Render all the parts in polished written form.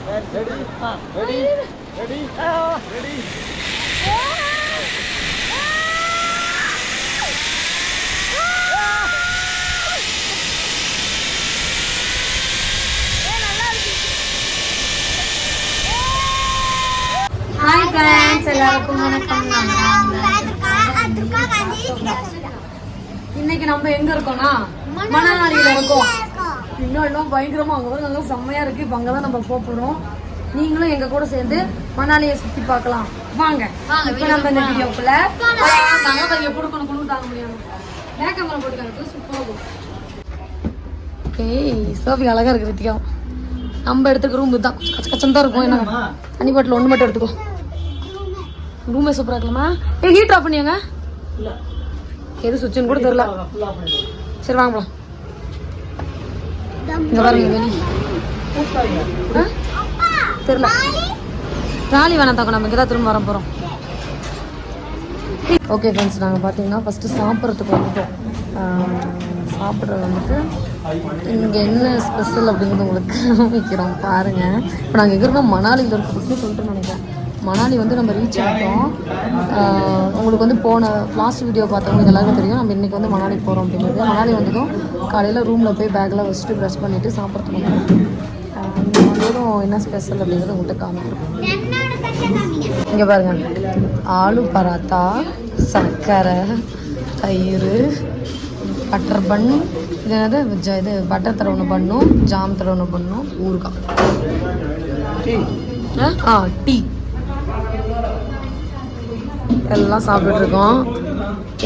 Hi friends, எல்லாருக்கும் வணக்கம். இன்னைக்கு நம்ம எங்க இருக்கோம்னா மணாலியில இருக்கோம். இன்னும் பயங்கரமா அங்க நல்லா செம்மையா இருக்கு. இப்போ அங்கதான் நம்ம போறோம். நீங்களும் எங்க கூட சேர்ந்து மணாலியை சுத்தி பார்க்கலாம். வாங்க இப்போ நம்ம இந்த வீடியோக்குள்ள கொஞ்சம் கொடுக்கணும் தாங்க முடியும். கேமரா போட்டுக்காங்க சூப்பராக. சோஃபி அழகா இருக்கு. வித்தியா நம்ம எடுத்துக்க ரூம் தான் கச்சம் தான் இருக்கும். என்ன தண்ணி பாட்டில் ஒன்று மட்டும் எடுத்துக்கோ. ரூமே சூப்பராக இருக்கலாமா? ஹீட் ஆஃப் பண்ணியாங்க? எது சுவிட்சுன்னு கூட தெரியல. சரி வாங்க போலாம். இங்க பாருங்க வெளி தெரியல. ட்ராலி வேணாம் தாக்க, நம்ம இங்கே தான் திரும்ப வர போகிறோம். ஓகே ஃப்ரெண்ட்ஸ், நாங்கள் பார்த்தீங்கன்னா ஃபஸ்ட்டு சாப்பிட்றதுக்கு வந்துட்டோம். சாப்பிட்றது வந்துட்டு இங்கே என்ன ஸ்பெஷல் அப்படிங்கிறது உங்களுக்கு வைக்கிறோம் பாருங்கள். இப்போ நாங்கள் எங்கே இருக்கோம், மணாலியில் இருக்கிறதுக்கு சொல்லிட்டு நினைக்கிறேன். மணாலி வந்து நம்ம ரீச் ஆகிட்டோம். உங்களுக்கு வந்து போன லாஸ்ட் வீடியோ பார்த்தவங்களுக்கு எல்லாருக்கும் தெரியும் நம்ம இன்றைக்கி வந்து மணாலி போகிறோம் அப்படிங்கிறது. மணாலி வந்ததும் காலையில் ரூமில் போய் பேக்கில் வச்சுட்டு ப்ரஷ் பண்ணிவிட்டு சாப்பிட்றதுக்கு வந்துடும். இங்கே வந்ததும் என்ன ஸ்பெஷல் அப்படிங்கிறது உங்கள்கிட்ட காமிக்கிறோம். இங்கே பாருங்கள், ஆலு பராத்தா, சர்க்கரை, தயிர், பட்டர் பன், இது என்னது இது பட்டர் தடவை பண்ணும், ஜாம் தடவை பண்ணும், ஊறுகாய், டீ எல்லாம் சாப்பிட்டுருக்கோம்.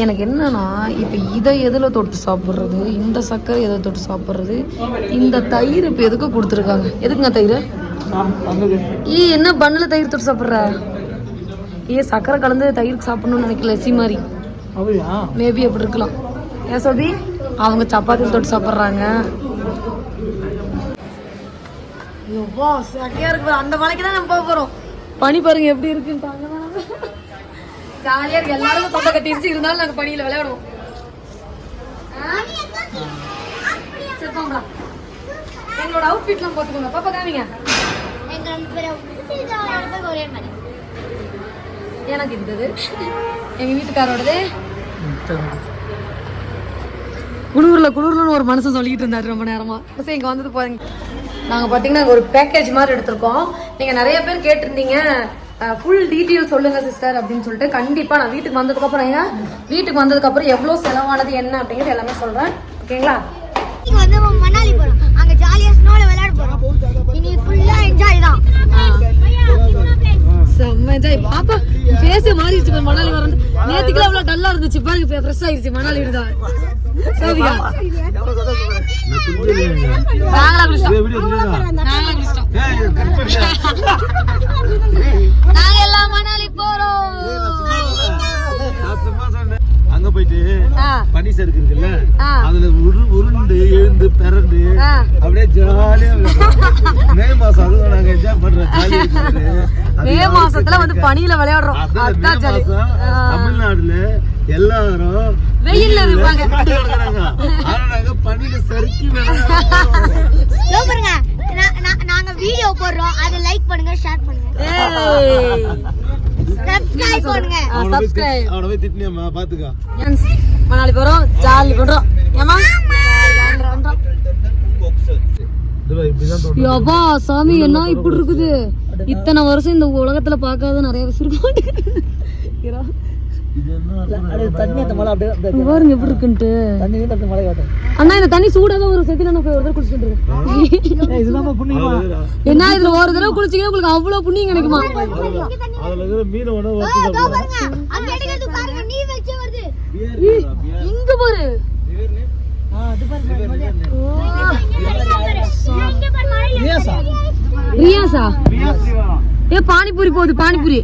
எனக்கு என்னன்னா இப்போ இதை எதில் தொட்டு சாப்பிட்றது, இந்த சர்க்கரை எதை தொட்டு சாப்பிட்றது, இந்த தயிர் இப்போ எதுக்கு கொடுத்துருக்காங்க? எதுக்குங்க தயிர்? என்ன பண்ணில் தயிர் தொட்டு சாப்பிட்ற? சர்க்கரை கலந்து தயிருக்கு சாப்பிடணும்னு நினைக்கல. சி மாதிரி மேபி அப்படி இருக்கலாம். ஏன் சோபி? அவங்க சப்பாத்தி தொட்டு சாப்பிட்றாங்க. சக்கையா இருக்கு. அந்த மலைக்கு தான் நம்ம போக போகிறோம். பனி பாருங்க எப்படி இருக்குன்னு. ஜாலியாக இருக்கு. எல்லாரும் தொண்டை கட்டிடுச்சு, இருந்தாலும் நாங்கள் பனியில் விளையாடுவோம். எங்களோட அவுட்ஃபிட்லாம் போட்டுக்கோங்க. பாப்பா காமிங்க. எனக்கு இருந்தது, எங்கள் வீட்டுக்காரோடது குளூர்லன்னு ஒரு மனுஷன் சொல்லிட்டு இருந்தாரு ரொம்ப நேரமா. சரி இங்கே வந்தது போறீங்க. நாங்கள் பார்த்தீங்கன்னா ஒரு பேக்கேஜ் மாதிரி எடுத்திருக்கோம். நீங்கள் நிறைய பேர் கேட்டிருந்தீங்க ஃபுல் டீட்டெயில் சொல்லுங்க சிஸ்டர் அப்படின்னு சொல்லிட்டு. கண்டிப்பாக நான் வீட்டுக்கு வந்ததுக்கப்புறம் எவ்வளோ செலவானது என்ன அப்படிங்கிறது எல்லாமே சொல்கிறேன். ஓகேங்களா? இங்க வந்து மணாலி போறோம். அங்க ஜாலியா ஸ்னோல விளையாட போறோம். இனி ஃபுல்லா என்ஜாய் தான். செம்ம என்ஜாய். பாப்பா ஃபேஸ் மாறிடுச்சு. மணாலி வரது நேத்துக்கு அவ்வளவு டல்லா இருந்துச்சு. பாருங்க ஃப்ரெஷ் ஆயிருச்சு மணாலி இருந்தா. சோபிகா நாங்க எல்லாம் மணாலி போறோம். அங்க போயிட்டு பனி சறுக்கு இருக்குல்ல, அதுல உருண்டு எழுந்து பிறண்டு அப்படியே ஜாலியா மே மாசம் அதுவும் நாங்க என்ஜாய் பண்றோம். மே மாசத்துல வந்து பனியில விளையாடுறோம். தமிழ்நாடுல எல்லாரும் வெயில்ல இருப்பாங்க, ஆனா நாங்க பனியில சறுக்கி பாருங்க. நாங்க வீடியோ போடுறோம், அதை லைக் பண்ணுங்க, ஷேர் பண்ணுங்க, சப்ஸ்கிரைப் பண்ணுங்க. அவனை போய் திட்டினியம்மா பாத்துக்கோ. மணாலி போறோம், ஜாலி பண்றோம். ஏமா யப்பா சாமி என்ன இப்படி இருக்குது? இத்தனை வருஷம் இந்த உலகத்துல பாக்காத நிறைய விஷயம் இருக்கு. பாருங்க எப்படி இருக்குன்ட்டு. அண்ணா இந்த தண்ணி சூடாதான் ஒரு செத்துல நான் போய் ஒரு தடவை குளிச்சுட்டு இருக்கேன். என்ன இதுல ஒரு தடவை குளிச்சீங்கன்னா உங்களுக்கு அவ்வளவு புண்ணியம் கிடைக்குமா? இங்க பாரு, ரியாசா ஏ பானிபூரி போகுது. பானிபூரி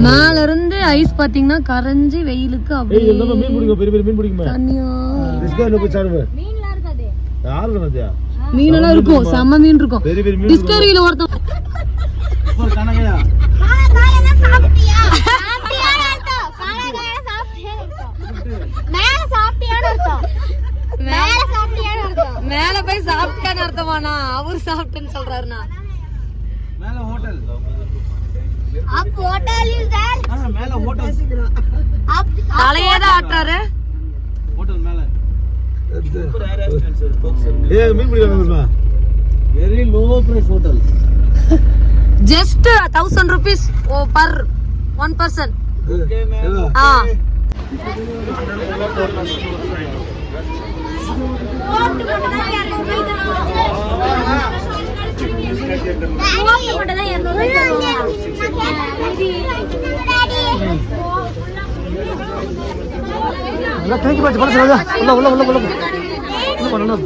மேல இருந்து ஐஸ் பாத்தீங்கன்னா கரைஞ்சி வெயிலுக்கு மீன் எல்லாம் இருக்கும். செம்ம மீன் இருக்கும். டிஸ்கவரியில ஒருத்தன் அர்த்தம் மேல சாப்பிட்டியான்னு அர்த்தம் மேல போய் சாப்பிட்டான்னு அர்த்தமாண்ணா அவரு சாப்பிட்டேன்னு சொல்றாருண்ணா மேல hotel up hotel is there மேல ஹோட்டல் அப் தலையே தான் ஆட்டாரு ஹோட்டல் மேல ஏய் மீன் பிடிக்கலாமா very low price hotel just 1000 rupees per one person okay ma'am ஆ நல்லா கிழிச்சு போச்சு பழசு ராஜா உள்ள பண்ணணும்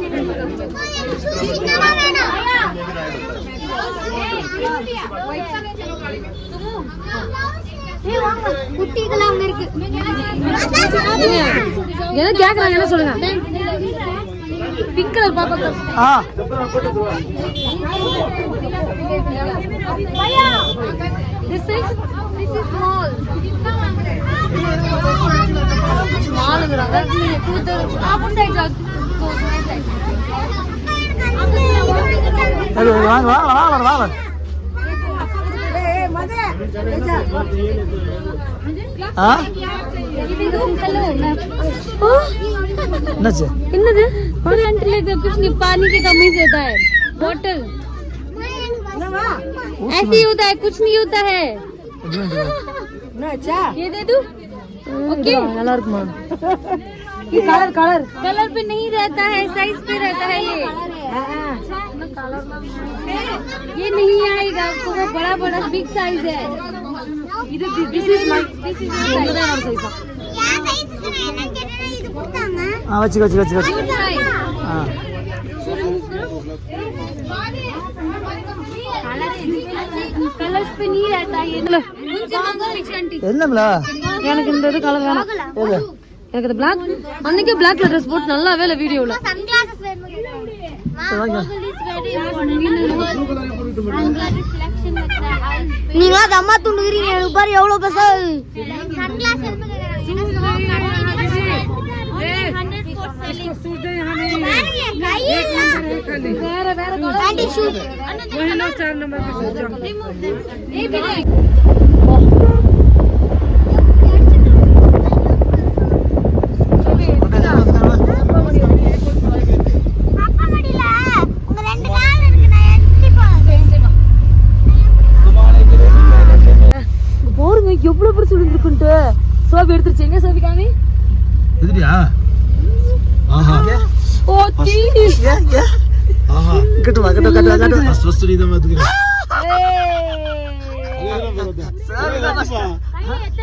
குட்டி இதெல்லாம் அங்க இருக்கு என்ன கேக்குறாங்க என்ன சொல்லுங்க பிங்க் கலர் பாப்பா this is small ங்கறாங்க நீங்க கூது ஆப்போசிட் சைடு அது வாங்க என்னாச்சு என்னது ஒரு अंडे का कुछ नहीं पानी की कमी से होता है बोतल ऐसे ही होता है कुछ नहीं होता है ये दे दूं ओके நல்லா இருக்குமா ये कलर पे नहीं रहता है साइज पे रहता है ये नहीं आएगा आपको वो बड़ा बिग साइज है दिस इज माय साइज வச்சு कलर्स पे नहीं रहता ये என்னம்ல எனக்கு இந்த இது கலர் வேணாம் எனக்கு இந்த Black அன்னைக்கு Black Dress போட்டு நல்லா வேலை வீடியோல சன்கிளாसेस வேணுமா நீங்க அம்மா துண்டுறீங்க பாரு எவ்வளவு பெருசா சன்கிளாஸ் போருங்க எவ்வளவு பெருசு விழுந்துருக்குன்ட்டு சோபி எடுத்துருச்சு எங்க சோபி காமி இதுடியா ஆஹா ஓ தீனி ஆஹா கட்டு ஃபர்ஸ்ட் நீ தான் பாத்துக்கிறேன்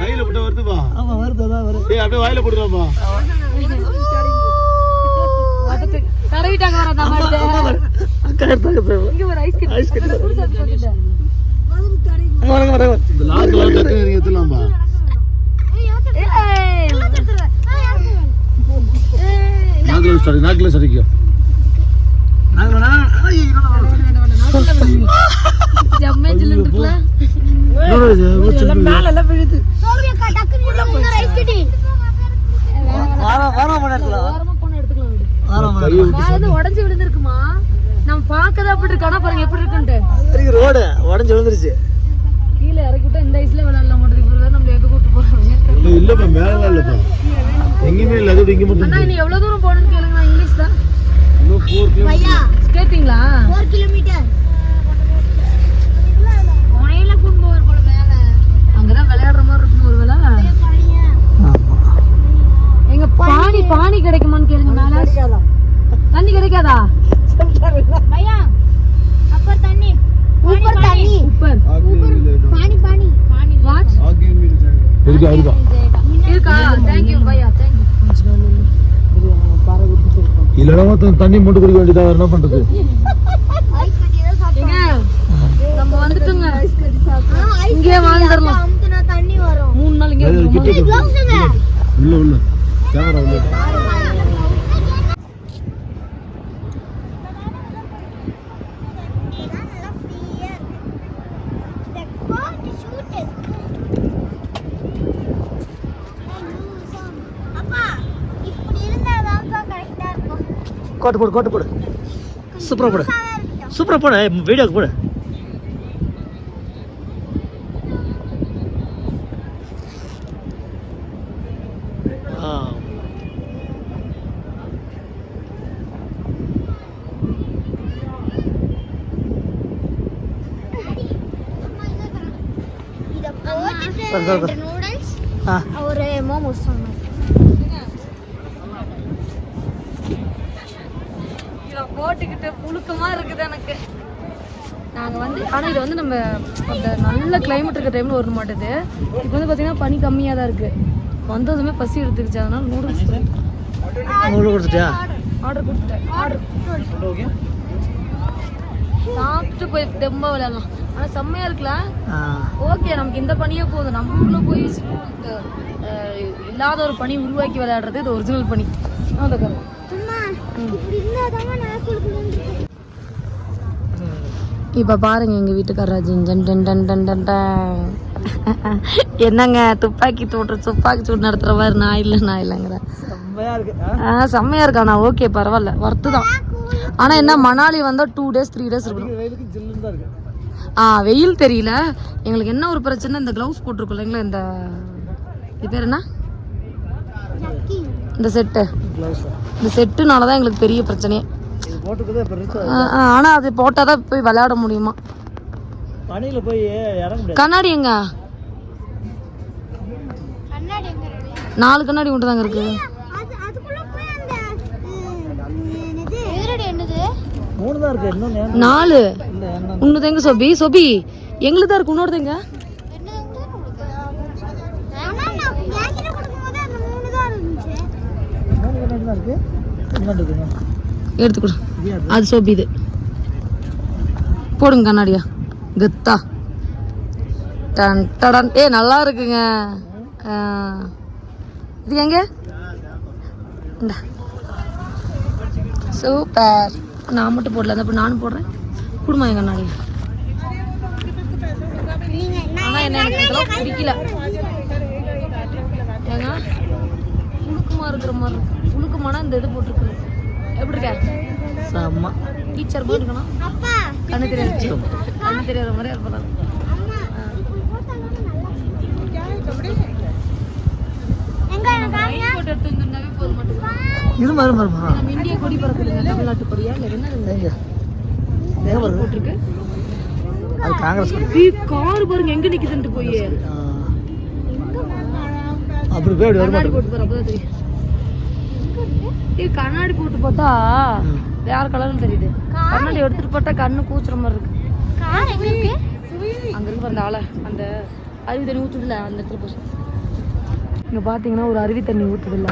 கையில போட்டு வருதுப்பா ஆமா வருதா டேய் அப்படியே வாயில போடுறாப்பா தடவிட்டாங்க வரதா மாட்டே இங்க ஒரு ஐஸ் கட்டி இந்த லாக் டக்கு நீங்க ஏத்தலாம்பா நாக்குல சரிக்கோ ஜம்மேஜில இருக்குல மேல எல்லாம் விழுது சோவியக்கா டக்கு ரைஸ் கட்டி வாரா போன எடுத்துலாம் ஓரமா போன எடுத்துக்கலாம் அது உடைஞ்சு விழுந்திருக்குமா நம்ம பார்க்கதா அப்படி இருக்கா பாருங்க எப்படி இருக்குன்னு இருக்கு ரோடு உடைஞ்சு விழுந்துருச்சு கீழ இறக்கி விட்டா இந்த ஐஸ்ல விளையாடலாம் மாட்டேங்குது இவ்வளவு நம்ம எங்க கூட்டி போறோம் இல்லப்பா மேல இல்லப்பா எங்கயுமே இல்ல அது இங்க மட்டும் அண்ணா நீ எவ்வளவு தூரம் போறேன்னு கேளுங்க நான் இங்கிலீஷ்ல இன்னும் 4 கிலோ பையா ஸ்கேட்டிங்களா 4 கிலோமீட்டர் மழையில கொண்டு போற போல மேல அங்கதான் விளையாடுற மாதிரி இருக்கும் ஒருவேளை எங்க பானி கிடைக்குமான்னு கேளுங்க மேல தண்ணி கிடைக்காதா பையா அப்பர் தண்ணி ஊப்பர் தண்ணி சூப்பர் பானி வாட்ச் இருக்கா இருக்கா थैंक यू भैया थैंक यू இல்லனா தண்ணி மட்டும் குடிக்க வேண்டியதா என்ன பண்றது ஐஸ் கட்டி ஏதோ சாப்பிட்டோம் ஏங்க நம்ம வந்துட்டோங்க ஐஸ் கட்டி சாப்பிட்டோம் இங்கே வாழ்ந்துறலாம் அம்துனா தண்ணி வரும் 3 நாள் இங்கே உள்ள கேமரா உள்ள அப்பா இப்படி இருந்தாதான் கோட்டு போடு கோட்டு போடு சூப்பராக போடு சூப்பராக போடு வீடியோக்கு போடு நூடுல்ஸ் ஆ ஒரு மோமோஸ் போட்டுக்கிட்டு புழுக்கமா இருக்குது எனக்கு. நாங்கள் வந்து ஆனால் இது வந்து நம்ம அந்த நல்ல கிளைமேட் இருக்க டைமில் வர மாட்டேது. இப்போ வந்து பார்த்தீங்கன்னா பனி கம்மியாக தான் இருக்குது. வந்ததுமே பசி எடுத்துக்கிச்சு, அதனால நூடுல்ஸ் கொடுத்துட்டியா? ஆர்டர் கொடுத்துட்டேன். சாப்பிட்டு போய் தெம்ப விளையாடலாம். ஆனால் செம்மையாக இருக்குல்ல? ஓகே, நமக்கு இந்த பனியே போதும். நம்ம ஊரில் போய் இல்லாத ஒரு பனி உருவாக்கி விளையாடுறது இது ஒரிஜினல் பனி. அந்த கரு இப்போ பாருங்க எங்கள் வீட்டுக்காரராஜ் என்னங்க துப்பாக்கி சூடு நடத்துகிற மாதிரி நான் இல்லைங்கிற செம்மையா இருக்கா? நான் ஓகே பரவாயில்ல, ஒர்த்து தான். ஆனால் என்ன மணாலி வந்தால் 2 days 3 days இருக்கணும். வெயில் தெரியல எங்களுக்கு. என்ன ஒரு பிரச்சனை, இந்த க்ளவுஸ் போட்டிருக்கோம் இல்லைங்களா, இது பேர் என்ன, இந்த செட்டுனால தான் எங்களுக்கு பெரிய பிரச்சனையே. ஆனால் அது போட்டால் தான் போய் விளையாட முடியுமா? கண்ணாடி எங்க? 4 கண்ணாடி மட்டும் தாங்க இருக்கு. 4 உன்னது எங்க சோபி எங்களுக்கு தான் இருக்கு. உன்னோடது எங்க? எடுத்துக்கொடு, அது சோபி. இது போடுங்க கண்ணாடியா, கத்தா டன் டடன். நல்லா இருக்குங்க. இது எங்க? சூப்பர். நான் மட்டும் போடல, அப்போ நானும் போடுறேன். குடும்பம் என் கண்ணாடி. ஆனால் என்ன எனக்கு இதெல்லாம் பிடிக்கல. ஏங்க புழுக்கமாக இருக்கிற மாதிரி இருக்கு. புழுக்கமான இந்த இது போட்டிருக்கு. எப்படி இருக்க? செம்ம டீச்சர் போய் இருக்கணும். கண்ணு தெரியாத மாதிரி இருப்பதான். இது மாதிரி வருமா? நம்ம இந்திய கொடி பறக்குதுங்க, தமிழ்நாட்டு கொடியா இல்லை என்ன போட்டிருக்கு? அது காங்கிரஸ் கார் பாருங்க எங்க நிக்குதுன்ட்டு போய் அப்படி போய் கண்ணாடி போட்டு போற அப்பதான் தெரியும். கண்ணாடி போட்டு பார்த்தா வேற கலர்னு தெரியுது. கண்ணாடி எடுத்துட்டு பார்த்தா கண்ணு கூச்சுற மாதிரி இருக்கு. அங்க இருக்கு அந்த ஆளை, அந்த அருவி தண்ணி ஊத்துதுல அந்த இடத்துல போச்சு. இங்க பாத்தீங்கன்னா ஒரு அருவி தண்ணி ஊத்துதுல,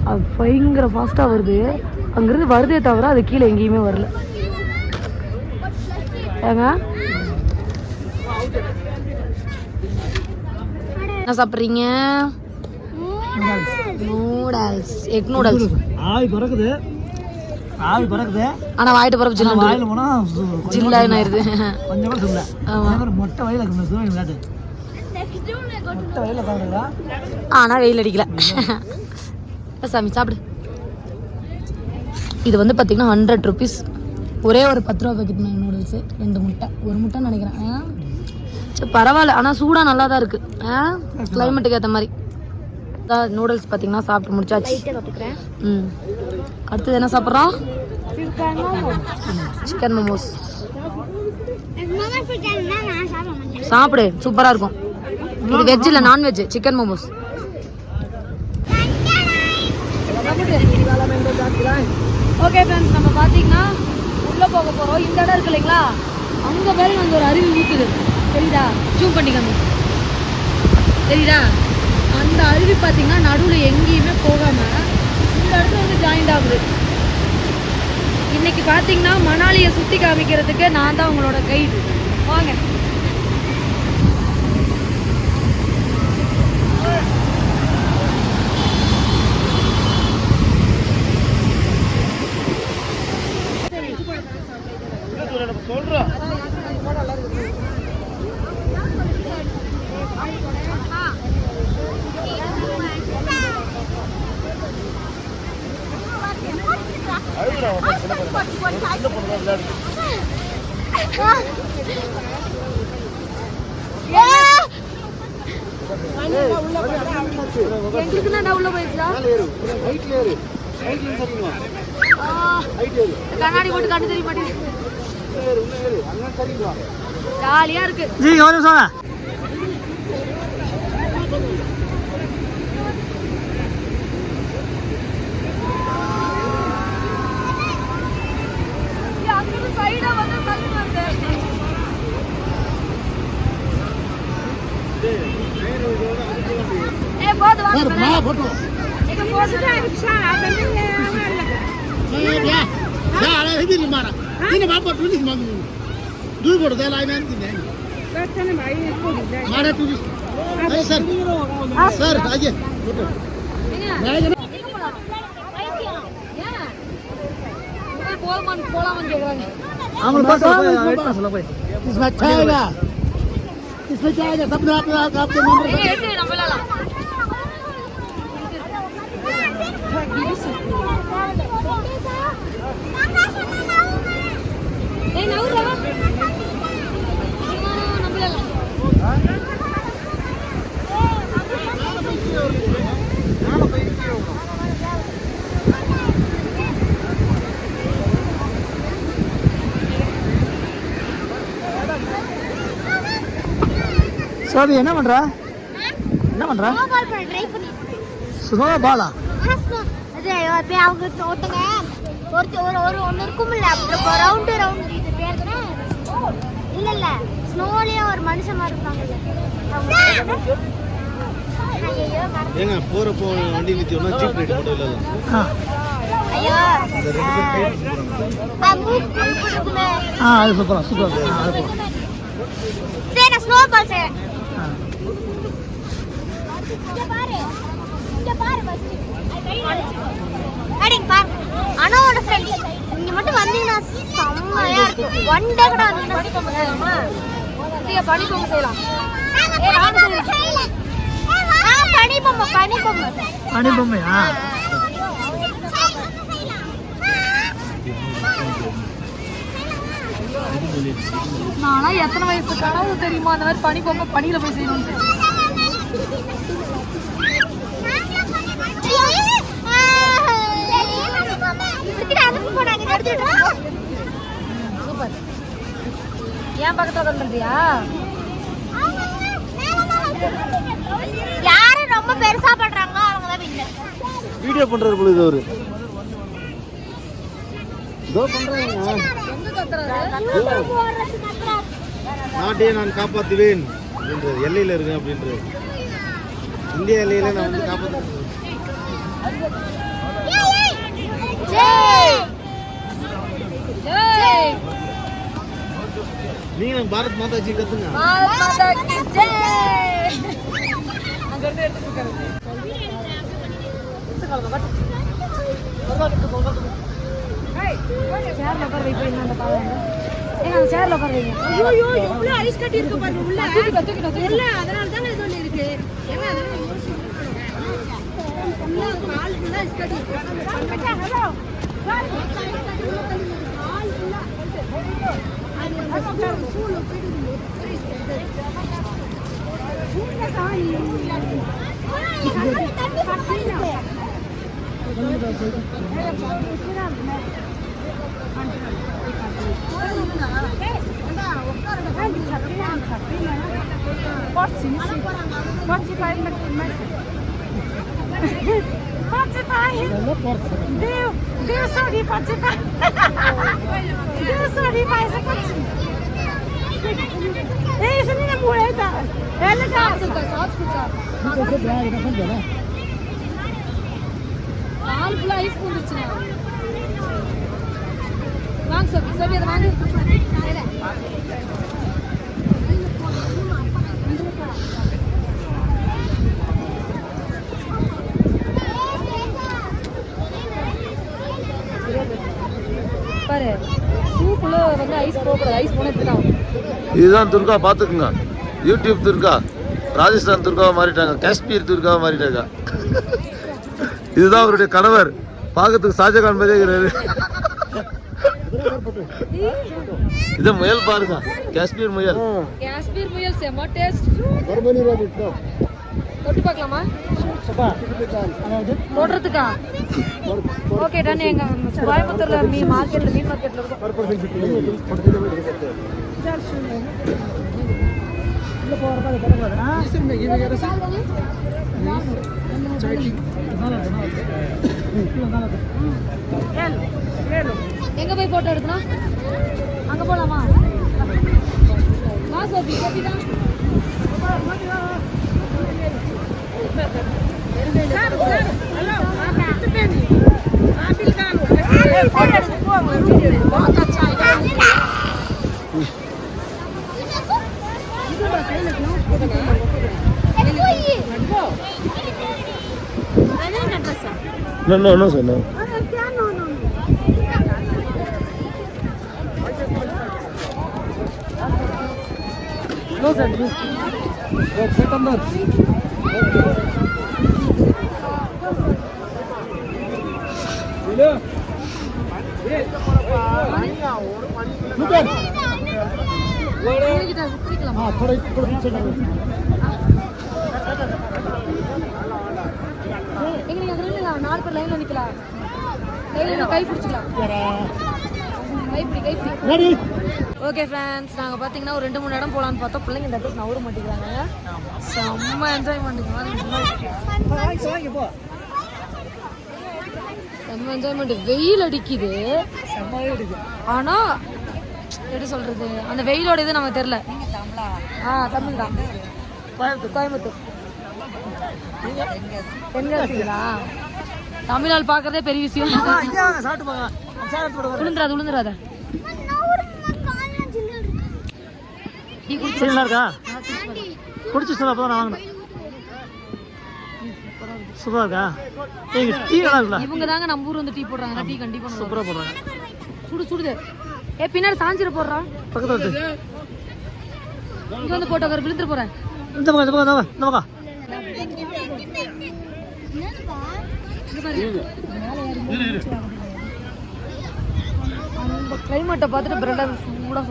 அது பயங்கர ஃபாஸ்டா வருது. அங்கிருந்து வருதே தவிர அது கீழே எங்கேயுமே வரல. ஏங்க என்ன சாப்பிட்றீங்க? Noodles, egg noodles. ஆவி பறக்குது. ஆனா வாயிட்டு பறப்பு ஜில்லு வாயில போனா ஜில்லாயின்னு ஆயிருது. கொஞ்சம் கூட சொல்ல. மொட்டை வயல இருக்கு சூரியன் காட்டு. மொட்டை வயல காட்டுறா. ஆனா வெயில் அடிக்கல. சாமி சாப்பிடு. இது வந்து பார்த்தீங்கன்னா 100 rupees. ஒரே ஒரு 10 ரூபா பேக்கெட் நூடுல்ஸு, 2 முட்டை, ஒரு முட்டைன்னு நினைக்கிறேன். சரி பரவாயில்ல, ஆனால் சூடாக நல்லா தான் இருக்குது. கிளைமேட்டுக்கு ஏற்ற மாதிரி நூடுல்ஸ் பார்த்தீங்கன்னா சாப்பிட்டு முடிச்சாச்சு. அடுத்தது என்ன சாப்பிட்றோம்? சிக்கன் மோமோஸ். சாப்பிடு, சூப்பராக இருக்கும். இது வெஜ் இல்லை non veg, chicken momos. Okay friends, நம்ம பார்த்தீங்கன்னா உள்ளே போக போகிறோம். இந்த இடம் இருக்கு இல்லைங்களா, அங்கே பாருங்க அந்த ஒரு அருவி ஊற்றுது, தெரியுதா? ஜூம் பண்ணிக்காம தெரியுதா? அந்த அருவி பார்த்தீங்கன்னா நடுவில் எங்கேயுமே போகாமல் இந்த இடத்துல வந்து ஜாயிண்ட் ஆகுது. இன்னைக்கு பார்த்தீங்கன்னா மணாலியை சுற்றி காமிக்கிறதுக்கு நான் தான் உங்களோட கைடு. வாங்க. உள்ள போயிடுச்சா கண்ணாடி போட்டு கண்ணு தெரிய மாட்டேங்குது ஜாலியா இருக்கு इसमें क्या है सब आपके नंबर சோபி என்ன பண்ற ஸ்னோ பாலா அது அவங்க ஒருத்தங்க ஒரு ஒன்று இருக்கும்ல ரவுண்டு இது பேர் தானே இல்ல ஸ்னோலயே ஒரு மனுஷன் மாதிரி இருப்பாங்க ஏங்க போறப்போ வண்டி நிறுத்தினா ஜீப் ரைட் மட்டும் இல்ல ஐயோ அது சூப்பர் சரி நான் ஸ்னோ பால் செய்றேன் இங்க பாரு பஸ் அடிங்க பாரு அனோட ஃப்ரெண்ட்ஸ் இங்க மட்டும் வந்தீங்கன்னா செம்மையா இருக்கும் ஒன் டே கூட வந்தீங்கன்னா நீங்க பனி பொம்மை செய்யலாம் பனி பொம்மையா நானா எத்தனை வயசு கனவு தெரியுமா அந்த மாதிரி பனி பொம்மை பனியில போய் செய்யணும் சூப்பர் ஏன் பக்கத்துல வந்துறியா யாரு ரொம்ப பெருசா பண்றாங்களோ அவங்க தான் வின்னர் வீடியோ பண்றது பொழுது அவரு இதோ பண்றாங்க எங்க கத்துறாரு நாட்டையே நான் காப்பாத்துவேன் அப்படின்றது எல்லையில இருக்கேன் அப்படின்றது இந்திய எல்லையில நான் வந்து காப்பாற்றுவேன் நீங்க பாரத் மாதாஜி கத்துங்க பாரத் மாதா கி ஜெய் அங்க இருந்து எடுத்துட்டு சேர்ல உட்கார வைப்பீங்க அந்த பாவம் ஏங்க அந்த சேர்ல உட்கார வைங்க ஐயோ எவ்வளவு ஐஸ் கட்டி இருக்கு பாருங்க உள்ள தூக்கிட்டு இல்ல அதனால தான் இது சொல்லி இருக்கு ஏங்க அதனால உள்ள கால் ஃபுல்லா ஐஸ் கட்டி இருக்கு ஹலோ கால் ஃபுல்லா அது உட்கார சூளு பிடிக்குது இந்த கால் கால் ஃபுல்லா ஐஸ் போந்துச்சுனா வாங்க சோபி அதை வாங்க பாரு சூப்புல வந்து ஐஸ் போகக்கூடாது ஐஸ் போனால் இப்படி தான் இதுதான் துர்கா பார்த்துக்குங்க யூடியூப் துர்கா ராஜஸ்தான் துர்காவை மாறிட்டாங்க காஷ்மீர் துர்காவை மாறிட்டாங்க இதுதான் அவருடைய கணவர் பார்க்கறதுக்கு ஷாஜகான் மாதிரியே இருக்கிறாரு இது முயல் பாருங்க, காஷ்மீர் முயல். காஷ்மீர் முயல் செம்ம டேஸ்ட். தொட்டு பார்க்கலாமா? தொடுறதுக்கா? Okay done. எங்க கோயம்புத்தூர்ல மீன் மார்க்கெட்ல எங்க போய் போட்டோ எடுக்கணும்? அங்க போலாமா? கோபி கோபி தான். No, sir, no. No, sir. Set on that. நாலு பேர் லைன்ல நிக்கலாம். லைன்ல கை பிடிச்சிக்கலாம். கைப்பிடி. ஓகே ஃப்ரெண்ட்ஸ், நாங்கள் பார்த்தீங்கன்னா ஒரு 2-3 இடம் போகலான்னு பார்த்தோம். பிள்ளைங்க இந்த இடத்துக்கு நவர மாட்டேங்கிறாங்க. செம்ம என்ஜாய்மெண்ட். செம்ம என்ஜாய்மெண்ட். வெயில் அடிக்குது, ஆனால் எப்படி சொல்கிறது, அந்த வெயிலோட இது நமக்கு தெரில. தமிழ் தான். கோயம்புத்தூர். எங்க தமிழால் பார்க்கறதே பெரிய விஷயம். விழுந்துராத. குடிச்சு சொல்ல போதும் வாங்கணும். சூப்பரா இருக்கா? டீ நல்லா இருக்குல்ல? இவங்க தாங்க நம்ம ஊர் வந்து டீ போடுறாங்க. டீ கண்டிப்பா சூப்பரா போடுறாங்க. சுடுது. பின்னாடி சாஞ்சிர போடுறா. பக்கத்துல வந்து இங்க வந்து போட்டோ கர விழுந்துற போறேன். இந்த பக்கம். அந்த கிளைமேட்டை பார்த்துட்டு பிரெட்டா சூடா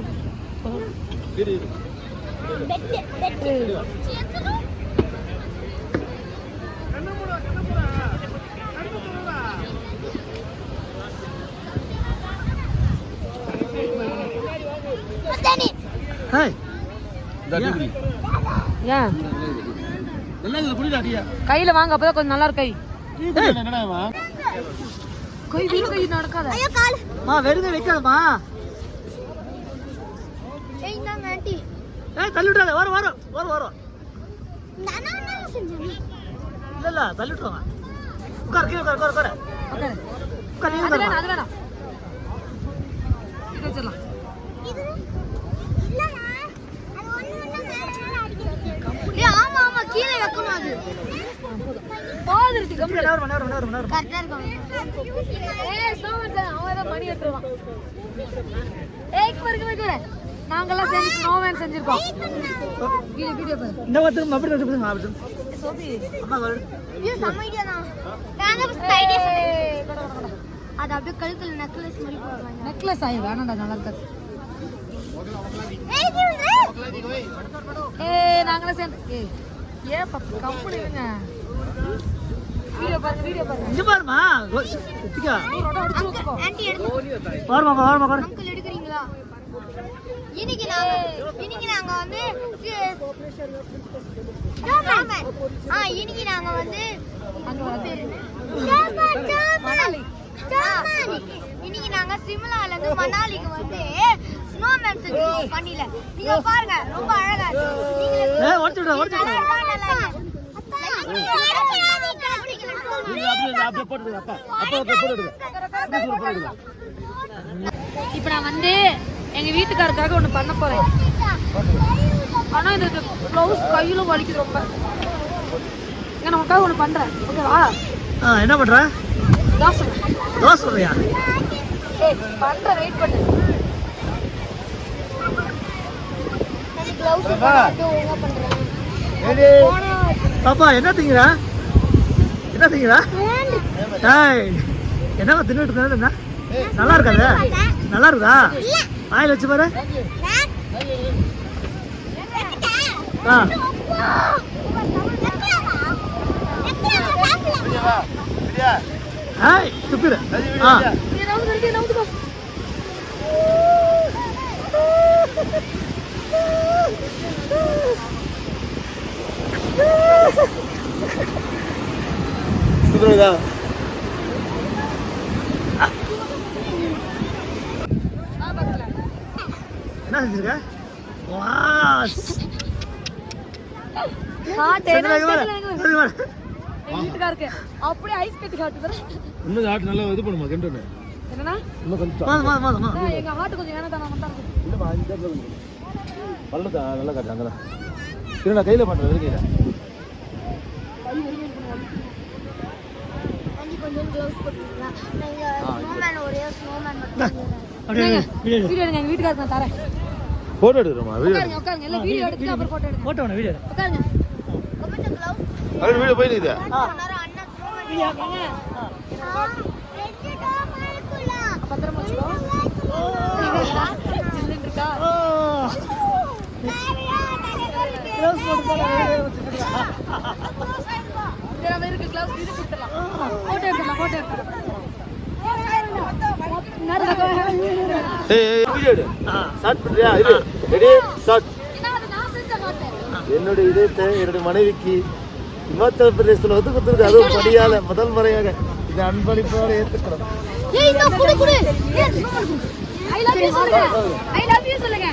கையில வாங்க, அப்பதான் கொஞ்சம் நல்லா இருக்கு. கை கை நடக்காத. வெறுங்க வைக்காதமா. தள்ளிவிட்டாங்க. வரும். இல்ல தள்ளிவிட்டுவாங்க. உட்கார். கீழே வைக்கணும். அது பாதிருச்சு. நாங்கெல்லாம் சேர்ந்து ஸ்னோமேன் செஞ்சிருக்கோம். அது அப்படியே கழுத்துல நெக்லஸ் மாதிரி போடுவாங்க. நெக்லஸ் ஆயி வேணாம்டா, நல்லா இருக்காது. நாங்களே சேர்ந்து பாப்பா கம்பெனி இருங்க. வீடியோ பாருங்க. இங்க பாருமா. ஆன்ட்டி எடுத்து வாருமா. அங்கிள் எடுக்கறீங்களா? இன்னைக்கு நாங்க வந்து இன்னைக்கு நாங்க வந்து இன்னைக்கு நாங்க சிம்லால இருந்து மணாலிக்கு வந்து ஸ்னோமேன் செஞ்சோம் பண்ணில. நீங்க பாருங்க, ரொம்ப அழகா இருக்கு. இப்ப நான் வந்து எங்க வீட்டுக்காரருக்காக ஒண்ணு பண்ண போறேன். ஆனா இந்த ப்ளவுஸ் கையில வலிக்குது ரொம்ப. நமக்காக ஒண்ணு பண்றேன். ஓகேவா? என்ன பண்ற? தோசை சொல்றியா? பண்ற, வெயிட் பண்ணு. பாப்பா என்ன திங்குற? என்னமா தின்னுட்டு இருக்க? நல்லா இருக்காது? நல்லா இருக்குதா? வாயில் வச்சு பாரு. ஆ ஹாய் துப்பிடு. ஆ சூப்பரா என்ன செஞ்சிருக்க? வா வீட்டுக்காருக்கு அப்படியே ஐஸ் கட்டி காட்டுது. இன்னும் ஹார்ட் நல்லா இது பண்ணுமா கெண்டோன்னு என்னன்னா இன்னும் கொஞ்சம் எங்க ஹார்ட் கொஞ்சம் வேணா தானே மட்டும் இல்லைம்மா அஞ்சு பல்லுதா நல்லா காட்டு அங்கதான் சரி நான் கையில் பண்ணுறேன் வெறும் கையில் கொஞ்சம் க்ளவுஸ் போட்டுக்கலாம். ஸ்னோமேன் ஒரே ஸ்னோமேன் மட்டும் வீடியோ எடுங்க. எங்க வீட்டுக்காருக்கு நான் தரேன். ஃபோட்டோ எடுக்கிறோமா வீடியோ உட்காருங்க. எல்லாம் வீடியோ எடுத்துட்டு அப்புறம் போட்டோ எடுங்க. போட்டோ வீடியோ உட்காருங்க. கொஞ்சம் க்ளவுஸ் அது வீடியோ போயிருக்குது அண்ணா ஸ்னோமேன் பத்திரமா வச்சுக்கோ. சில்லுன்னு இருக்கா? க்ளவுஸ் போட்டு சரி, அவன் இருக்கு க்ளவுஸ் இது கொடுத்துடலாம். போட்டோ எடுத்துடலாம். போட்டோ எடுத்துடலாம். ஏய் வீடியோ எடு ஸ்டார்ட் பண்றியா இது ரெடி ஸ்டார்ட் என்னுடைய இதயத்தை என்னுடைய மனைவிக்கு இமாச்சல பிரதேசத்தில் வந்து கொடுத்துருக்கு அதுவும் படியால முதல் முறையாக இதை அன்பளிப்போடு ஏற்றுக்கிறோம் ஏய் நான் குடு குடு ஐ லவ் யூ சொல்லுங்க. ஐ லவ் யூ சொல்லுங்க.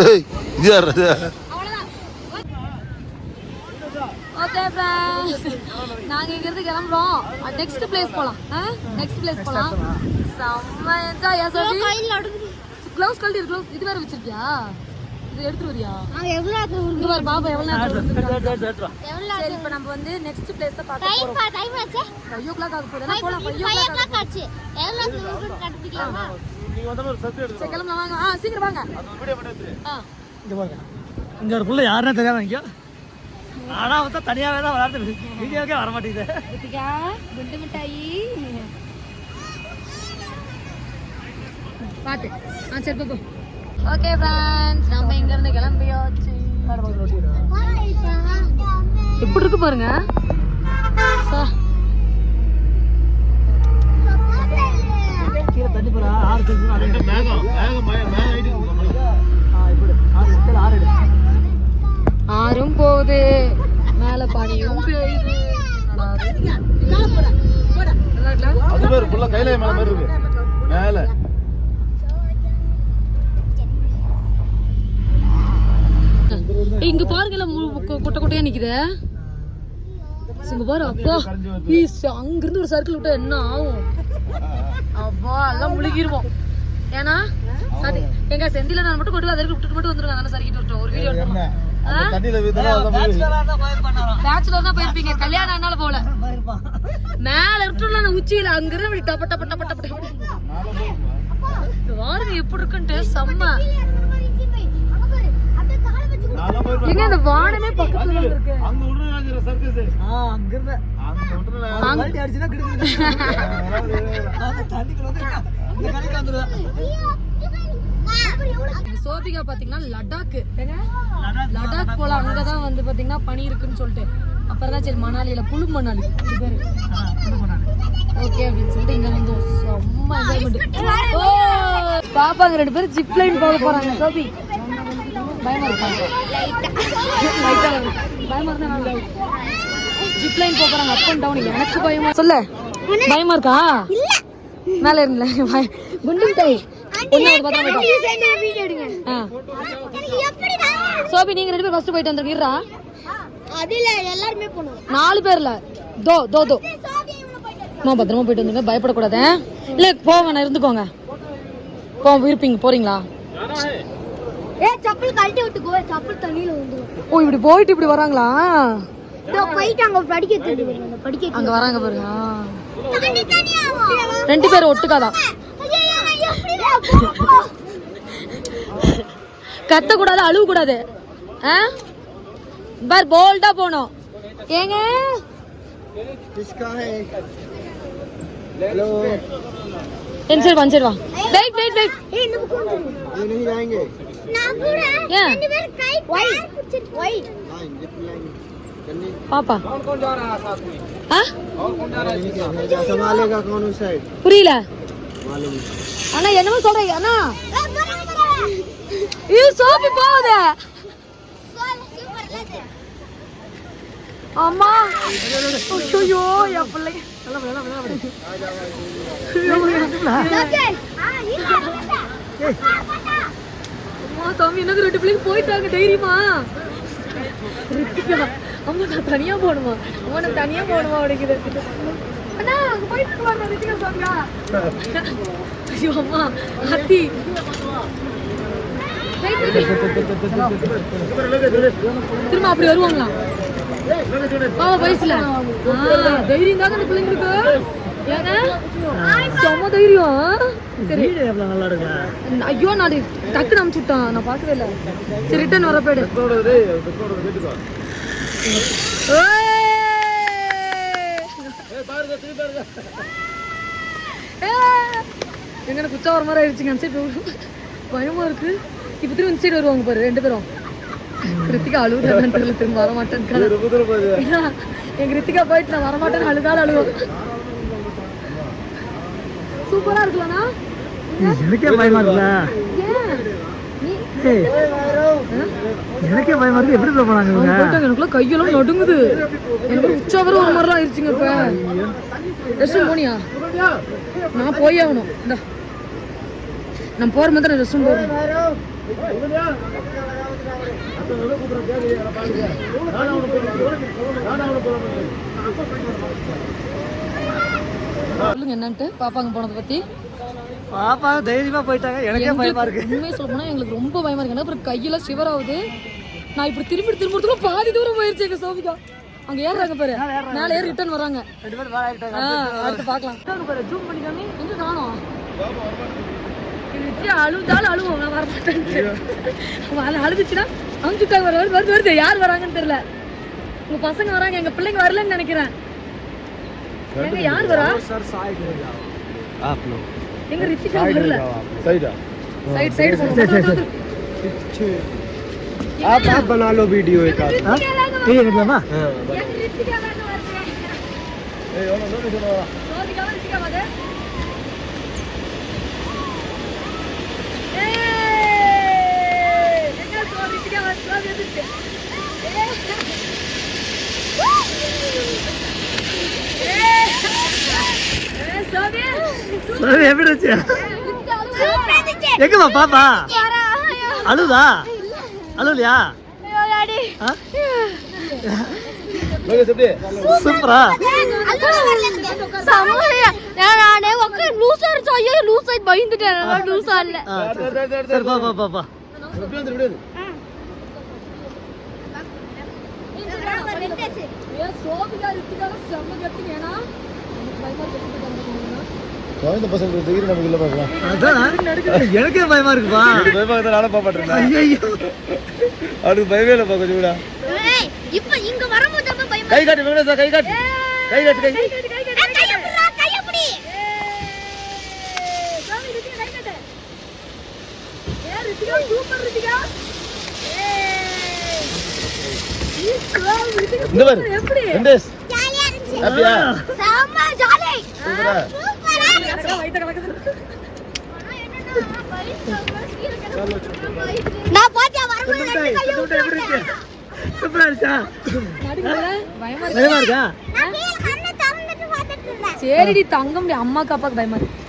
ஏய் இது யார் அது ஓகே ஃப்ரெண்ட்ஸ், நாங்க இங்க இருந்து கிளம்புறோம். நெக்ஸ்ட் பிளேஸ் போலாம். நெக்ஸ்ட் பிளேஸ் போலாம். செம்ம என்ஜாய். சொல்லி கையில அடுக்குது. க்ளவுஸ் கழட்டி இருக்கு. க்ளவுஸ் இது வேற வச்சிருக்கியா? இது எடுத்து வரியா? எவ்வளவு ஆகுது? இங்க பாரு பாபா எவ்வளவு நேரம் எவ்வளவு சரி, இப்போ நம்ம வந்து நெக்ஸ்ட் பிளேஸ் தான் பார்க்க போறோம். டைம் ஆச்சு. 5 o'clock ஆக போகுது. போலாம் 5 5 o'clock o'clock ஆச்சு. எவ்வளவு தூரம் கண்டுபிடிக்கலாமா? நீங்க வந்தா ஒரு சப்ஜெக்ட் எடுத்து சரி கிளம்பலாம் வாங்க. சீக்கிரம் வாங்க. அந்த வீடியோ பண்ணி எடுத்து இங்க பாருங்க, இங்க ஒரு புள்ள யாருன்னு தெரியாம இங்க ஆனா வந்து தனியாவே தான் விளையாட்டு வீடியோக்கே வர மாட்டேங்குது. குட்டிகா குண்டு மிட்டாயி பாத்து. சரி போ. ஓகே ஃப்ரெண்ட்ஸ், நம்ம இங்க இருந்து கிளம்பியாச்சு. எப்படி இருக்கு பாருங்க. கீழே தண்ணி போறா 6 செஞ்சு அதே மேகம் மேகம் மேகம் ஐடி இப்படி 6 எடு ஆறும் போகுது, மேல பனியும் பெய்யுது. அது பேர் ஃபுல்லா கையில மேல மாதிரி இருக்கு மேல. இங்க பாருங்க குட்டை குட்டையா நிக்குது. இங்க பாரு அப்பா, அங்க இருந்து ஒரு சர்க்கிள் விட்டா என்ன ஆகும்? அப்பா எல்லாம் முழுகிருவோம். ஏன்னா எங்க செந்தில நான் மட்டும் கொண்டு அதற்கு விட்டுட்டு மட்டும் வந்துருக்காங்க. அதனால சரிக்கிட்டு விட்டோம். ஒரு வீடியோ எடுத்தோம். அந்த தண்ணியில வீதனா அத போய் பேச்சுலர் தான் போயிருப்பீங்க, கல்யாணம் ஆனால போல. மேல இருட்டுல உச்சியில அங்க இருந்து அப்படி டப்ப டப்ப டப்ப டப்ப பாருங்க எப்படி இருக்குன்ட்டு. செம்ம எங்க இந்த வானமே பக்கத்துல இருக்கு. அங்க உடனே சர்க்கஸ் அங்க இருந்து அங்க உடனே அங்க அடிச்சுனா கிடுக்குது. அந்த தண்ணிக்குள்ள வந்து இந்த கடைக்கு வந்துரு. சோபிகா பாத்தீங்கன்னா லடாக் போல அங்கதான் வந்து பாத்தீங்கன்னா பனி இருக்குன்னு சொல்லிட்டு அப்புறம் தான் சரி மணாலியில குழு மணாலி இது பேரு ஓகே அப்படின்னு சொல்லிட்டு இங்க வந்து செம்ம என்ஜாய்மெண்ட். ஓ பாப்பாங்க 2 பேரும் ஜிப் லைன் போக போறாங்க. சோபி பயமா இருக்காங்க பயமா இருந்தா ஜிப் லைன் போக போறாங்க அப் அண்ட் டவுன். எனக்கு பயமா சொல்ல பயமா இருக்கா மேல இருந்தல குண்டு டாய் சோபி நீங்க 2 பேரும் ஃபர்ஸ்ட் போயிட்டு வந்துருக்கீங்களா? அதுல எல்லாரும் போணும் 4 பேர்ல தோ தோ தோ நான் பத்திரமா போயிட்டு வந்துங்க பயப்படக்கூடாது. இல்ல போவேன் இருந்துக்கோங்க இருப்பீங்க போறீங்களா? செப்பல் கழட்டி விட்டுக்கோ செப்பல் தண்ணியில வந்துடும். ஓ இப்படி போயிட்டு இப்படி வராங்களா? போயிட்டாங்க படிக்க அங்க வராங்க பாருங்க 2 பேரும் ஒட்டுக்காதான் கத்த கூடாது அழுவ கூடாது பார் போல்டா போனோம். ஏங்க சரி வா சரி வா வெயிட் வெயிட் வெயிட் பாப்பா புரியல அண்ணா என்னமோ சொல்றீங்க அண்ணா இது சோபி போகுது அம்மா ஐயோ என் பிள்ளைங்க சாமி எனக்கு 2 பிள்ளைங்க போயிட்டாங்க தைரியமா அம்மா நான் தனியா போகணுமா அம்மா நான் தனியா போகணுமா அப்படிங்கிறது அண்ணா அங்க போயிட்டு வாங்க ரித்திகா சாமியா ஐயோ அம்மா ஹத்தி திரும்ப அப்படி வருவாங்களா பாவா வயசுல தைரியம் தாங்க இந்த பிள்ளைங்களுக்கு ஏங்க செம்ம தைரியம். சரி நல்லா இருக்கு. ஐயோ நான் டக்குன்னு அமுச்சு விட்டான் நான் பார்க்கவே இல்லை. சரி ரிட்டர்ன் வர போயிடு எங்க குச்சா வர மாதிரி ஆயிடுச்சுங்க அந்த சைடு பயமா இருக்கு. இப்ப திரும்ப இந்த சைடு வருவாங்க பாரு 2 பேரும். கிருத்திகா அழுவுதான் தெரியல திரும்ப வரமாட்டேன்னு எங்க கிருத்திகா போயிட்டு நான் வரமாட்டேன்னு அழுதாலும் அழுவோம். சூப்பரா இருக்குல்லண்ணா எனக்கே பயமா இருக்குல்ல எனக்கே பயமா இருக்கு. எப்படி போனாங்க எனக்குள்ள கையெல்லாம் நடுங்குது எனக்கு உச்சாவரம் ஒரு மாதிரிலாம் ஆயிடுச்சுங்க. இப்ப ரெஸ்ட் ரூம் போனியா? நான் போய் ஆகணும் இந்த நான் போற மாதிரி ரெஸ்ட் ரூம் போறேன். சொல்லுங்க என்னன்ட்டு பாப்பாங்க போனதை பத்தி. பாப்பா தைரியமா போயிட்டாங்க. எனக்கே பயமா இருக்கு. உண்மையை சொல்ல போனா எங்களுக்கு ரொம்ப பயமா இருக்கு. அப்புறம் கையெல்லாம் சிவர் ஆகுது. நான் இப்படி திரும்பி பாதி தூரம் போயிருச்சு எங்க சோபிகா. அங்க ஏறாங்க பாரு மேல ஏறி ரிட்டர்ன் வராங்க. அடுத்து பாக்கலாம் பாரு ஜூம் பண்ணிக்காம எங்க காணோம். அழுதாலும் அழுவோம் நான் வரமாட்டேன் அழுதுச்சுன்னா அமுச்சுட்டாங்க வருது யார் வராங்கன்னு தெரியல. உங்க பசங்க வராங்க எங்க பிள்ளைங்க வரலன்னு நினைக்கிறேன். எங்க யார் வரா? எங்க ரித்திகா வரல साइड आप बना लो वीडियो एक आध ये एकदम हां எப்படி இருந்துச்சு? எங்கம்மா பாப்பா அழுதா? அழுலையா? சூப்பரா பயந்துட்டேன் லூசா இல்ல. சரி பாப்பா பாப்பா குழந்தை பசங்க திகிரி நமக்கு இல்ல பாக்கலாம். அதான் எனக்கே பயமா இருக்குப்பா. பயமா இருந்தா நானே பாப்பட்டேன். ஐயோ அதுக்கு பயமே இல்ல பா கொஞ்சம் விடா. ஏய் இப்போ இங்க வரும்போது ரொம்ப பயமா. கை காட்டு வெங்கடேஷா கை காட்டு. கை காட்டு கை. கை அப்படி. சாமி இதுக்கு கை காட்டு. ஏறு இந்த பாரு வெண்டேஷ் ஜாலியா இருந்துச்சு ஹாப்பியா செம்ம ஜாலி சூப்பரா நான் பாத்தியா வரும்போது ரெண்டு கையை விட்டுட்டேன். சூப்பரா இருக்கா பயமா பயமா இருக்கா நான் கீழ கண்ணை திறந்துட்டு பார்த்துட்டு இருந்தேன். சரிடி தங்க முடியும் அம்மாக்கு அப்பாக்கு பயமா இருக்கு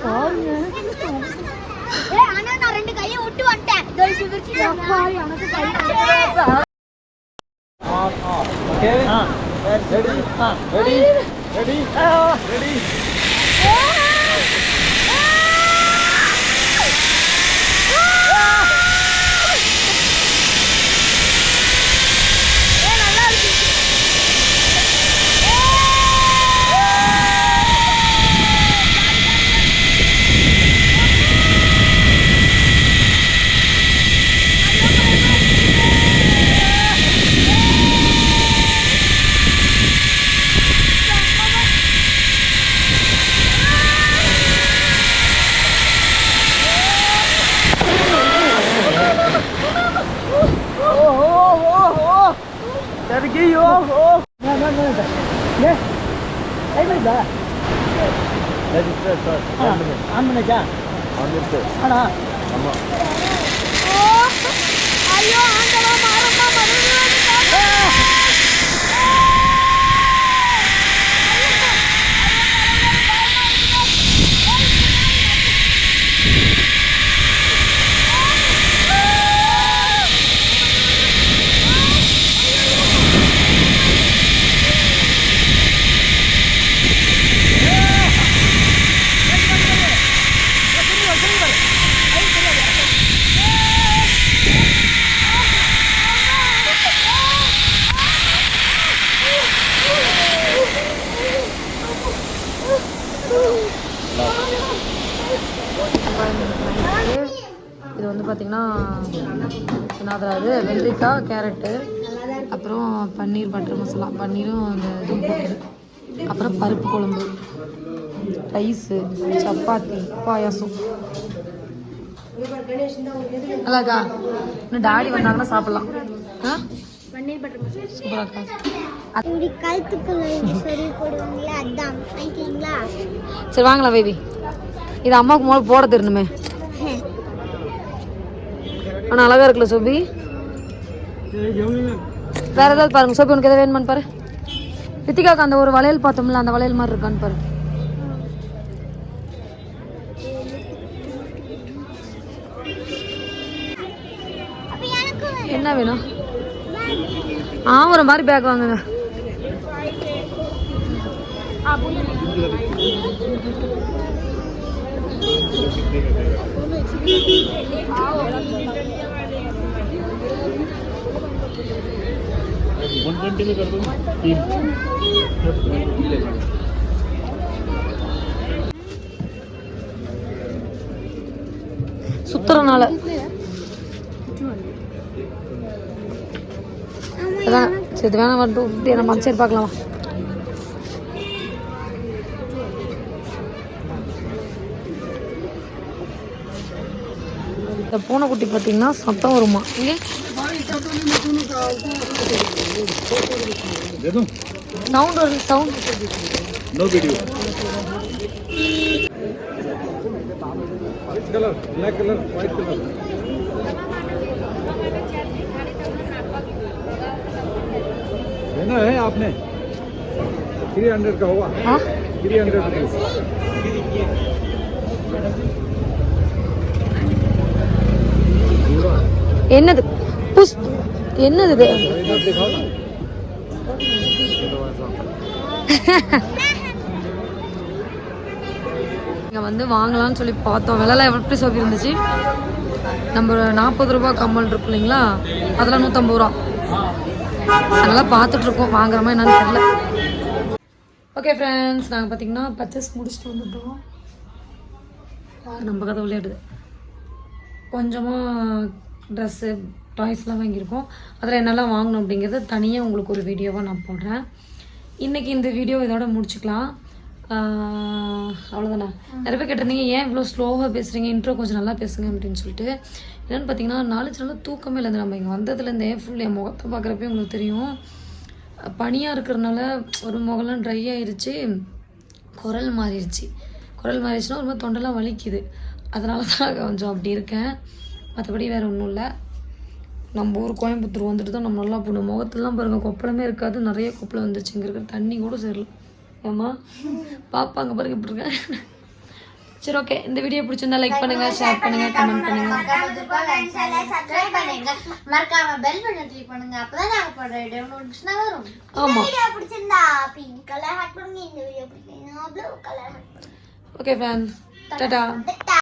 பாருங்க ஏய் அண்ணா நான் ரெண்டு கையை விட்டு வந்துட்டேன். தோல்வி விரிச்சு எனக்கு கை okay ready ready ready ready register sir on பண்ணிச்சா வந்துருச்சு ஆனா ஆமா ஐயோ ஆண்டவா மாறம்மா மறுபடியும் இது வந்து பார்த்திங்கன்னா என்னது வெள்ளரிக்காய் கேரட்டு அப்புறம் பன்னீர் பட்டர் மசாலா பன்னீரும் அந்த இதுவும் போட்டு அப்புறம் பருப்பு குழம்பு ரைஸு சப்பாத்தி பாயாசம் நல்லாக்கா இன்னும் டாடி வந்தாங்கன்னா சாப்பிட்லாம் ஆ பன்னீர் பட்டர் மசாலா சூப்பராக இருக்கா இப்படி கழுத்துக்குள்ள சரி போடுவாங்களே அதான் வாங்கிக்கிறீங்களா? சரி வாங்கலாம் பேபி இது அம்மாவுக்கு முதல்ல போட தெரியணுமே ஆனால் அழகா இருக்குல்ல சோபி வேற ஏதாவது பாருங்க சோபி உனக்கு எதாவது வேணுமான்னு பாரு ரித்திகாவுக்கு அந்த ஒரு வளையல் பார்த்தோம்ல அந்த வளையல் மாதிரி இருக்கான்னு பாரு அப்ப எனக்கு என்ன வேணும் ஒரு மாதிரி பேக் வாங்குங்க சுத்துறனால அதான் சரி இது வேணாம் வந்துட்டு நம்ம சரி பார்க்கலாம் இந்த பூனைக்குட்டி பார்த்தீங்கன்னா சத்தம் வருமா சவுண்ட் வருது sound no video colour black colour white colour लेना है आपने 300 का होगा 300 रुपीज என்னது புஷ் என்னது இது इधर दिखाओ ना இங்கே வந்து வாங்கலாம்னு சொல்லி பார்த்தோம் விலைலாம் எப்படி சொல்லி இருந்துச்சு நம்ம 40 ரூபா கம்மல் இருக்கு இல்லைங்களா அதெல்லாம் 150 ரூபா அதெல்லாம் பார்த்துட்ருக்கோம் வாங்குறோமா என்னன்னு தெரியல ஓகே ஃப்ரெண்ட்ஸ் நாங்கள் பார்த்தீங்கன்னா பர்ச்சேஸ் முடிச்சுட்டு வந்துட்டோம் நம்ம கதை விளையாடுது கொஞ்சமாக ட்ரெஸ்ஸு டாய்ஸ்லாம் வாங்கியிருக்கோம் அதில் என்னெல்லாம் வாங்கணும் அப்படிங்கிறது தனியாக உங்களுக்கு ஒரு வீடியோவாக நான் போடுறேன் இன்றைக்கி இந்த வீடியோ இதோட முடிச்சுக்கலாம் அவ்வளோதானே. நிறைய பேர் கேட்டிருந்தீங்க ஏன் இவ்வளோ ஸ்லோவாக பேசுகிறீங்க, இன்ட்ரோ கொஞ்சம் நல்லா பேசுங்க அப்படின்னு சொல்லிட்டு. என்னென்னு பார்த்தீங்கன்னா 4 நாள் தூக்கமே இல்லை. நம்ம இங்கே வந்ததுலேருந்தே ஃபுல் என் முகத்தை பார்க்குறப்பே உங்களுக்கு தெரியும், பனியாக இருக்கிறதுனால ஒரு முகம்லாம் ட்ரை ஆயிடுச்சு, குரல் மாறிடுச்சுன்னா ஒரு மாதிரி தொண்டெல்லாம் வலிக்குது. அதனால தான் கொஞ்சம் அப்படி இருக்கேன். மற்றபடி வேறு ஒன்றும் இல்லை. நம்ம ஊர் கோயம்புத்தூர் வந்துட்டு தான் நம்ம நல்லா போகணும். முகத்துலாம் பாருங்கள் கொப்பளமே இருக்காது, நிறைய கொப்பளம் வந்துச்சு. இங்கே இருக்கிற தண்ணி கூட சேரல. ஏம்மா பாப்பாங்க பாருங்க இப்படி இருக்கேன். சரி ஓகே, இந்த வீடியோ பிடிச்சிருந்தா லைக் பண்ணுங்க, ஷேர் பண்ணுங்க, கமெண்ட் பண்ணுங்க. மறக்காம பெல் பட்டன் கிளிக் பண்ணுங்க. அப்பதான் நாங்க போடுற வீடியோ நோட்டிஃபிகேஷன் வரும். ஆமா, வீடியோ பிடிச்சிருந்தா பிங்க் கலர் ஹார்ட் பண்ணுங்க. இந்த வீடியோ பிடிச்சிருந்தா ப்ளூ கலர் ஹார்ட் பண்ணுங்க. Okay friends, Tata.